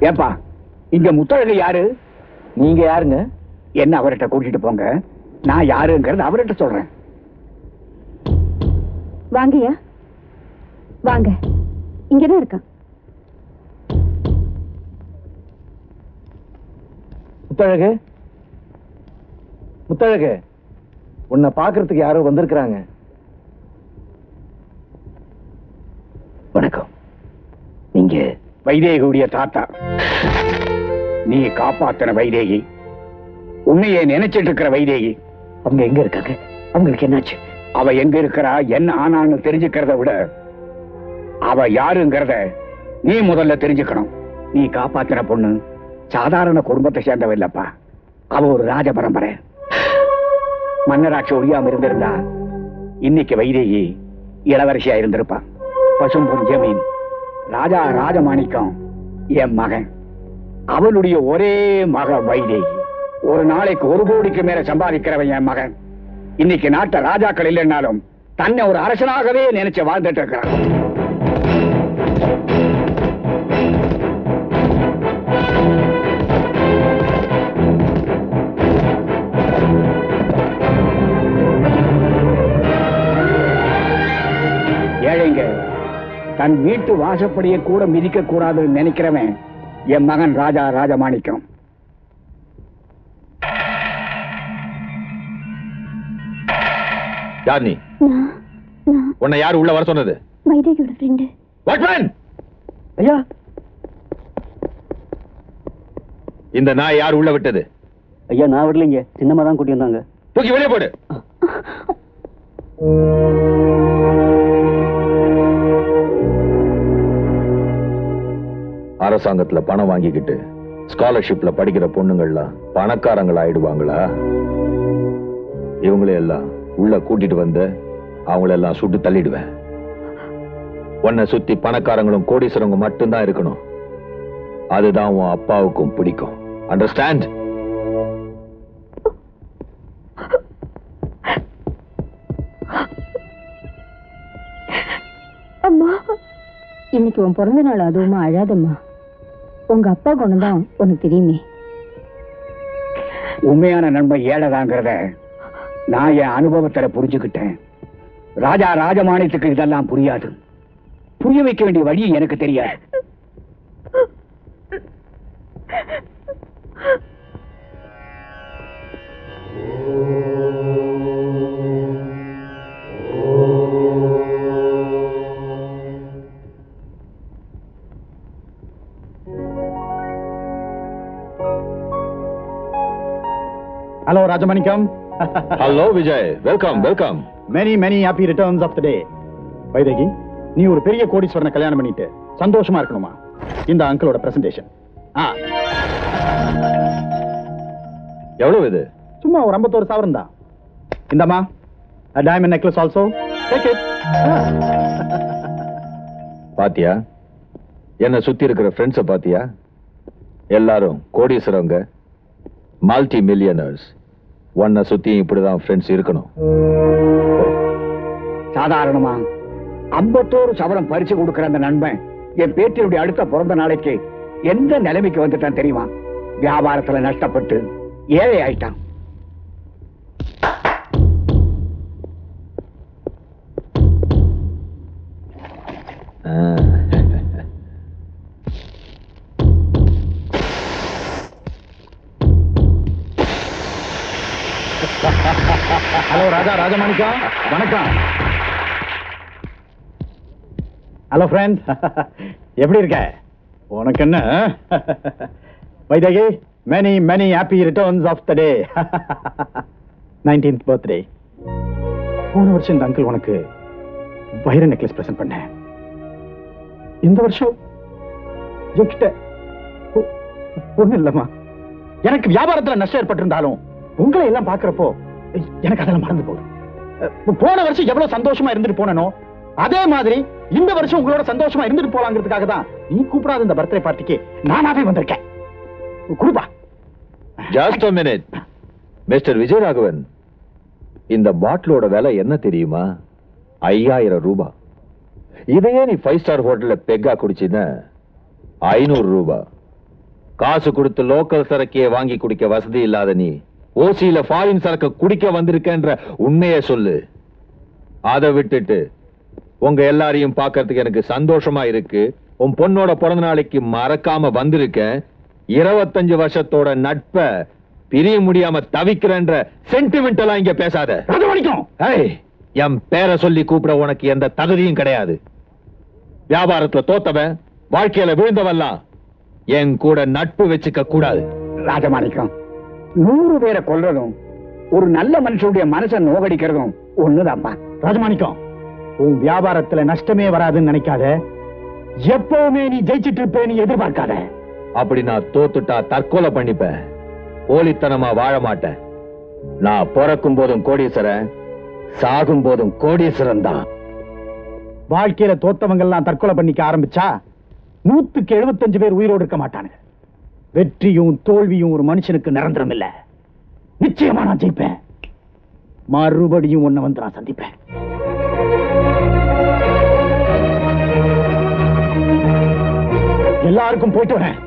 ஏப்பா இங்க முத்தழகு யாரு? நீங்க யாருங்க? என்ன அவர்கிட்ட கூட்டிட்டு போங்க, நான் யாருங்கிறது அவர்கிட்ட சொல்றேன். வாங்கய்யா வாங்க, இங்கதான் இருக்கான். முத்தழகு, முத்தழகு, உன்னை பாக்குறதுக்கு யாரோ வந்திருக்கிறாங்க. வணக்கம். நீங்க வைதேகியுடைய தாத்தா. நீ காப்பாத்தின வைதேகி, உன்னையே நினைச்சிட்டு இருக்கிற வைதேகி. அவங்க எங்க இருக்காங்க? அவங்களுக்கு என்னாச்சு? அவ எங்க இருக்கிறா, என்ன ஆனான்னு தெரிஞ்சுக்கிறத விட அவ யாருங்கிறத நீ முதல்ல தெரிஞ்சுக்கணும். நீ காப்பாத்தின பொண்ணு சாதாரண குடும்பத்தை சேர்ந்தவ இல்லப்பா. அவ ஒரு ராஜ பரம்பரை. மன்னராட்சி ஒழியாம இருந்திருந்தா இன்னைக்கு வைதேகி இளவரசியா இருந்திருப்பா. பசும்பொன் ஜமீன் ராஜா ராஜமாணிக்கம் என் மகன். அவளுடைய ஒரே மக வைதேகி. ஒரு நாளைக்கு 1 கோடிக்கு மேல சம்பாதிக்கிறவன் என் மகன். இன்னைக்கு நாட்ட ராஜாக்கள் இல்லைன்னாலும் தன்னை ஒரு அரசனாகவே நினைச்சு வாழ்ந்துட்டு இருக்கிறான். ஏழைங்க தன் வீட்டு வாசப்படியை கூட மிதிக்க கூடாதுன்னு நினைக்கிறவன் என் மகன் ராஜா ராஜமாணிக்கம். யார் நீ? உன்னை யார் உள்ள வர சொன்னது? வைதேகியோட ஃப்ரெண்டு. வாட்மேன்! ஐயா, இந்த நாய் யார் உள்ள விட்டது? ஐயா நான் வரலைங்க, சின்னம்மா தான் கூட்டி வந்தாங்க. தூக்கி வெளியே போடு. அரசாங்கத்துல பணம் வாங்கிக்கிட்டு ஸ்காலர்ஷிப்ல படிக்கிற பொண்ணுங்கள்லாம் பணக்காரங்கள் ஆயிடுவாங்களா? இவங்களையெல்லாம் உள்ள கூட்டிட்டு வந்து அவங்களெல்லாம் சுட்டு தள்ளிடுவேன். உன்னை சுத்தி பணக்காரங்களும் கோடீஸ்வரங்க மட்டும்தான் இருக்கணும். அதுதான் உன் அப்பாவுக்கும் பிடிக்கும். அண்டர்ஸ்டாண்ட்? அம்மா, இன்னைக்கு உன் பிறந்த நாள், அதுவுமா அழாதம்மா. உங்க அப்பா குணம்தான் உனக்கு தெரியுமே. உண்மையான நன்மை ஏழைதாங்கிறத நான் என் அனுபவத்துல புரிஞ்சுக்கிட்டேன். ராஜா ராஜமாணியத்துக்கு இதெல்லாம் புரியாது. புரிய வைக்க வேண்டிய வழி எனக்கு தெரியாது. Hello, Rajamanikam. Hello Vijay, welcome welcome. Many happy returns of the day. Vaidehi, நீ ஒரு பெரிய கோடீஸ்வரனை கல்யாணம் பண்ணிட்டு சந்தோஷமா இருக்கணுமா? இந்த அங்கிளோட பிரசன்டேஷன். எவ்வளவு இது? சும்மா ஒரு 51,000 தான். இந்தம்மா, a diamond necklace also. Take it. பாத்தியா, என்ன சுத்தி இருக்கிற ஃப்ரெண்ட்ஸ பாத்தியா? எல்லாரும் கோடீஸ்வரங்க, மல்டி மில்லியனர்ஸ். உன்னை சுத்தி இப்படிதான் ஃப்ரெண்ட்ஸ் இருக்கணும். சாதாரணமா 51 சவரம் பரிசு கொடுக்கிற அந்த நண்பன் என் பேட்டியுடைய அடுத்த பிறந்த நாளைக்கு எந்த நிலைமைக்கு வந்துட்டான் தெரியுமா? வியாபாரத்துல நஷ்டப்பட்டு ஏழை ஆயிட்டான். ஹலோ ராஜா ராஜமாணிக்கா, வணக்கம். ஹலோ ஃப்ரெண்ட், எப்படி இருக்க? உனக்கு என்ன Vaidehi? many happy returns of the day. 19th birthday. போன வருஷம் இந்த அங்கிள் உனக்கு வைர நெக்லஸ் பிரசன்ட் பண்ணேன். இந்த வருஷம் என்கிட்ட ஒண்ணு இல்லம்மா. எனக்கு வியாபாரத்துல நஷ்டம் ஏற்பட்டிருந்தாலும் உங்களை எல்லாம் பாக்குறப்போ எனக்கு அதெல்லாம் மறந்து போகுது. போன வருஷம் எவ்வளவு சந்தோஷமா இருந்துட்டு போனனோ அதே மாதிரி இந்த வருஷம் உங்களோட சந்தோஷமா இருந்துட்டு போலாங்கிறதுக்காக தான் நீ கூப்பிடாத இந்த பர்த்டே பார்ட்டிக்கு நானாவே வந்திருக்கேன். குடுப்பா. Just a minute. Mister Vijayaraghavan, இந்த பாட்டிலோட விலை என்ன தெரியுமா? 5000 ரூபாய். இதையே நீ 5 ஸ்டார் ஹோட்டல்ல பெக்கா குடிச்சினா 500 ரூபாய். காசு கொடுத்து லோக்கல் சரக்கையே வாங்கி குடிக்க வசதி இல்லாத நீ ஓசியில ஃபாரின் சரக்கு குடிக்க வந்திருக்கன்ற உண்மையை சொல்லு. அதை விட்டுட்டு உங்க எல்லாரையும் பார்க்கறதுக்கு எனக்கு சந்தோஷமா இருக்கு, உன் பொண்ணோட பிறந்த நாளைக்கு மறக்காம வந்திருக்கேன், 25 வருஷத்தோட நட்ப பிரிய முடியாம தவிக்கிறன்ற சென்டிமெண்ட் எல்லாம் இங்க பேசாத. என் பேரை சொல்லி கூப்பிட உனக்கு எந்த தகுதியும் கிடையாது. வியாபாரத்துல தோத்தவன், வாழ்க்கையில விழுந்தவெல்லாம் என் கூட நட்பு வச்சுக்க கூடாது. ராஜமாணிக்கம், 100 பேரை கொல்றதும் ஒரு நல்ல மனுஷனுடைய மனசை நோகடிக்கிறதும் ஒண்ணுதான்ப்பா. ராஜமாணிக்கம், உன் வியாபாரத்துல நஷ்டமே வராதுன்னு நினைக்காத. எப்பவுமே நீ ஜெயிச்சிட்டு இருப்பேன்னு எதிர்பார்க்காத. அப்படி நான் தோத்துட்டா தற்கொலை பண்ணிப்பேன், போலித்தனமா வாழ மாட்டேன். நான் பிறக்கும் போதும் கோடீஸ்வரன், சாகும் போதும் கோடீஸ்வரன் தான். வாழ்க்கையில தோத்தவங்க எல்லாம் தற்கொலை பண்ணிக்க ஆரம்பிச்சா 175 பேர் உயிரோடு இருக்க மாட்டானுங்க. வெற்றியும் தோல்வியும் ஒரு மனுஷனுக்கு நிரந்தரம் இல்ல. நிச்சயமா நான் ஜெயிப்பேன். மறுபடியும் உன்னை வந்து நான் சந்திப்பேன். எல்லாருக்கும் போயிட்டு வரேன்.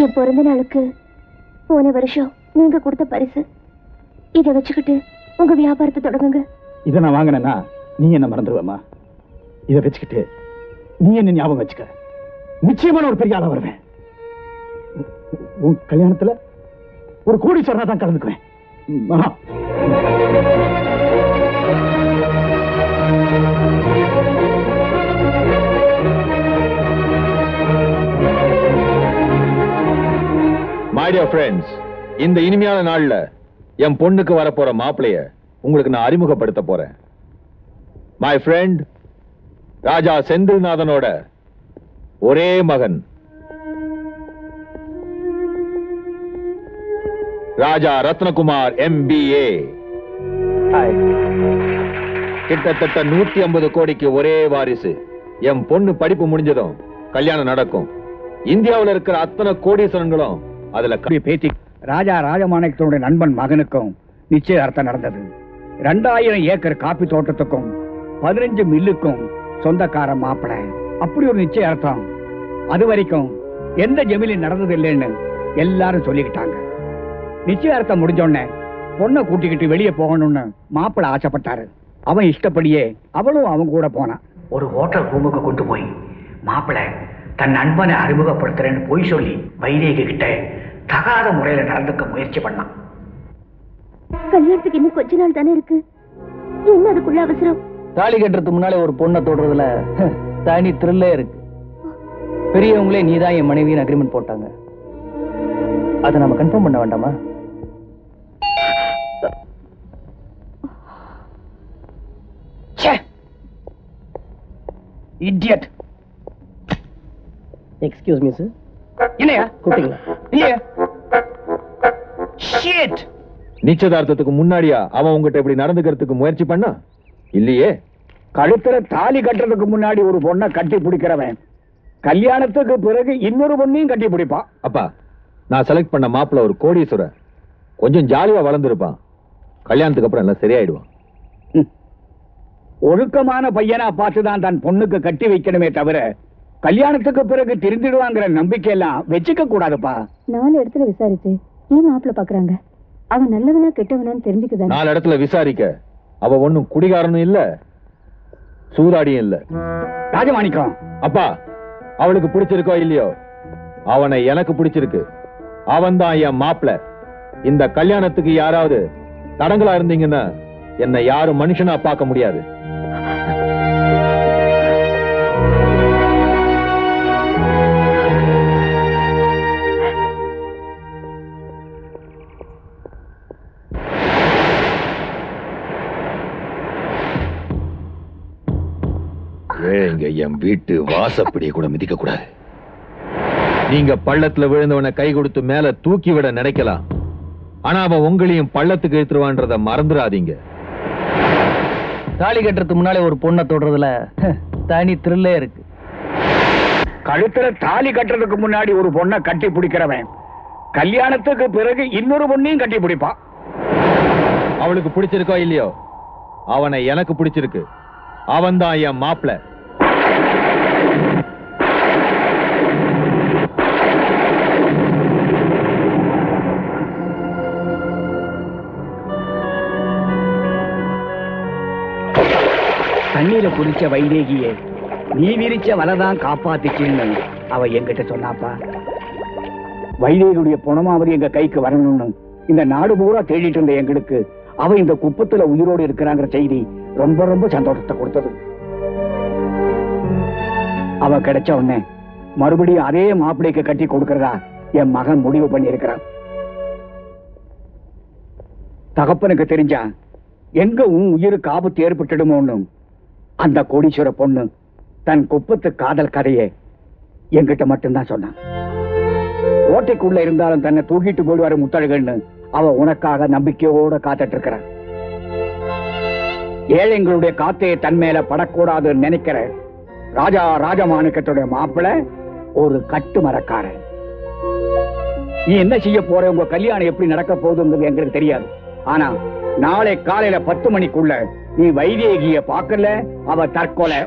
என் பிறந்த நாளுக்கு போன வருஷம் நீங்க கொடுத்த பரிசு, இதை வச்சுக்கிட்டு உங்க வியாபாரத்தை தொடங்குங்க. இதை நான் வாங்கினேன்னா நீ என்ன மறந்துடுவேமா? இதை வச்சுக்கிட்டு நீ என்ன ஞாபகம் வச்சுக்க. நிச்சயமான ஒரு பெரிய ஆளா வருவேன். உன் கல்யாணத்துல ஒரு கோடீஸ்வரனா தான் கலந்துக்குவேன். My dear friends, இந்த இனிமையான நாள்ல என் பொண்ணுக்கு வரப்போற மாப்பிளைய உங்களுக்கு நான் அறிமுகப்படுத்த போறேன். My friend, ராஜா செந்தில்நாதனோட ஒரே மகன் ராஜா ரத்னகுமார் MBA. கிட்டத்தட்ட 150 கோடிக்கு ஒரே வாரிசு. என் பொண்ணு படிப்பு முடிஞ்சதும் கல்யாணம் நடக்கும். இந்தியாவில் இருக்கிற அத்தனை கோடீஸ்வரன்களும் அதுல பேத்தி ராஜா ராஜமாணிக்கத்தோட நண்பன் மகனுக்கும் நிச்சயார்த்தம் நடந்தது. 2000 ஏக்கர் காப்பி தோட்டத்துக்கும் 15 மில்லுக்கும் சொந்தக்கார மாப்பிளை. அப்படி ஒரு நிச்சயார்த்தம் அது வரைக்கும் எந்த ஜமீனில் நடந்தது இல்லைன்னு எல்லாரும் சொல்லிக்கிட்டாங்க. நிச்சயார்த்தம் முடிஞ்சோடனே பொண்ணை கூட்டிக்கிட்டு வெளியே போகணும்னு மாப்பிளை ஆசைப்பட்டாரு. அவன் இஷ்டப்படியே அவளும் அவன் கூட போனான். ஒரு ஹோட்டல் ரூமுக்கு கொண்டு போய் மாப்பிளை தன் நண்பனை அறிமுகப்படுத்துறேன்னு போய் சொல்லி வைதேகி கிட்ட தகாத முறையில நடந்துக்க முயற்சி பண்ணான். கல்யாணத்துக்கு இன்னும் கொஞ்ச நாள் தானே இருக்கு, என்ன அதுக்குள்ள அவசரம்? தாலி கட்டுறதுக்கு முன்னாலே ஒரு பொண்ணை தொடுறதுல தனி த்ரில்லே இருக்கு. பெரியவங்களே நீதான் என் மனைவியின் அக்ரிமெண்ட் போட்டாங்க. அதை நம்ம கன்ஃபார்ம் பண்ண வேண்டாமா? இடியட். Excuse me sir. இல்லையா கூப்பிட்டீங்களா? இல்லையா? ஷிட். நிச்சயதார்த்தத்துக்கு முன்னாடியா அவன் உங்ககிட்ட இப்படி நடந்துக்கிறதுக்கு முயற்சி பண்ணா? இல்லையே. கழுத்துல தாலி கட்டுறதுக்கு முன்னாடி ஒரு பொண்ணை கட்டி பிடிக்கிறவன் கல்யாணத்துக்கு பிறகு இன்னொரு பொண்ணையும் கட்டி பிடிப்பான். அப்பா, நான் செலக்ட் பண்ண மாப்பிள்ள ஒரு கோடீஸ்வரன், கொஞ்சம் ஜாலியா வளர்ந்துருப்பான். கல்யாணத்துக்கு அப்புறம் எல்லாம் சரியாயிடுவான். ஒழுக்கமான பையனா பார்த்துதான் தன் பொண்ணுக்கு கட்டி வைக்கணுமே தவிர கல்யாணத்துக்கு பிறகு திருந்திடுவாங்கிற நம்பிக்கை எல்லாம் வச்சுக்க கூடாதுப்பா. 4 இடத்துல விசாரிச்சு ஏன் மாப்பிள்ள பாக்குறாங்க? அவன் நல்லவனா கெட்டவனான்னு தெரிஞ்சுக்குதான். 4 இடத்துல விசாரிக்க அவ ஒண்ணும் குடிகாரனும் இல்ல, சூதாடியும் இல்ல. ராஜமாணிக்கம், அப்பா, அவளுக்கு பிடிச்சிருக்கோ இல்லையோ, அவனை எனக்கு பிடிச்சிருக்கு. அவன் தான் என் மாப்பிள்ள. இந்த கல்யாணத்துக்கு யாராவது தடங்களா இருந்தீங்கன்னா என்னை யாரும் மனுஷனா பார்க்க முடியாது. இங்க என் வீட்டு வாசப்படியை கூட மிதிக்க கூடாது. நீங்க பள்ளத்துல விழுந்தவனை கை கொடுத்து மேல தூக்கி விட நினைக்கலாம், ஆனா அவன் உங்களையும் பள்ளத்துக்கு இழுத்துருவான்றத மறந்துடாதீங்க. தாலி கட்டுறதுக்கு முன்னாலே ஒரு பொண்ணை தொடுறதுல தனி த்ரில்லே இருக்கு. கழுத்துல தாலி கட்டுறதுக்கு முன்னாடி ஒரு பொண்ணை கட்டி பிடிக்கிறவன் கல்யாணத்துக்கு பிறகு இன்னொரு பொண்ணையும் கட்டி பிடிப்பான். அவளுக்கு பிடிச்சிருக்கோ இல்லையோ, அவனை எனக்கு பிடிச்சிருக்கு. அவன் தான் என் மாப்பிள்ள. தண்ணீர குடிச்ச வைதேகியே நீ விரிச்ச வலைதான் காப்பாத்துச்சுன்னு அவ என்கிட்ட சொன்னாப்பா. வைதேகியுடைய பணமாவது எங்க கைக்கு வரணும்னு இந்த நாடு பூரா தேடிட்டு இருந்த எங்களுக்கு அவ இந்த குப்பத்துல உயிரோடு இருக்கிறாங்கிற செய்தி ரொம்ப ரொம்ப சந்தோஷத்தை கொடுத்தது. அவ கிடைச்ச உடனே மறுபடியும் அதே மாப்பிள்ளைக்கு கட்டி கொடுக்கறதா என் மகன் முடிவு பண்ணி இருக்கிறான். தகப்பனுக்கு தெரிஞ்சா எங்க உன் உயிருக்கு ஆபத்து ஏற்பட்டுடுமோன்னு அந்த கோடீஸ்வர பொண்ணு தன் குப்பத்து காதல் கதையை என்கிட்ட மட்டும்தான் சொன்னான். ஓட்டைக்குள்ள இருந்தாலும் தன்னை தூக்கிட்டு போடுவாரு முத்தழகன்னு அவ உனக்காக நம்பிக்கையோட காத்துட்டு இருக்கிறான். ஏழைங்களுடைய காத்தையை தன் மேல படக்கூடாதுன்னு நினைக்கிற ராஜா ராஜமாணிக்கத்துடைய மாப்பிள்ள ஒரு கட்டு மரக்காரன். நீ என்ன செய்ய போற, உங்க கல்யாணம் எப்படி நடக்க போகுதுங்கிறது எங்களுக்கு தெரியாது. ஆனா நாளை காலையில 10 மணிக்குள்ள நீ வைதேகிய பார்க்கல, அவ தற்கொலை.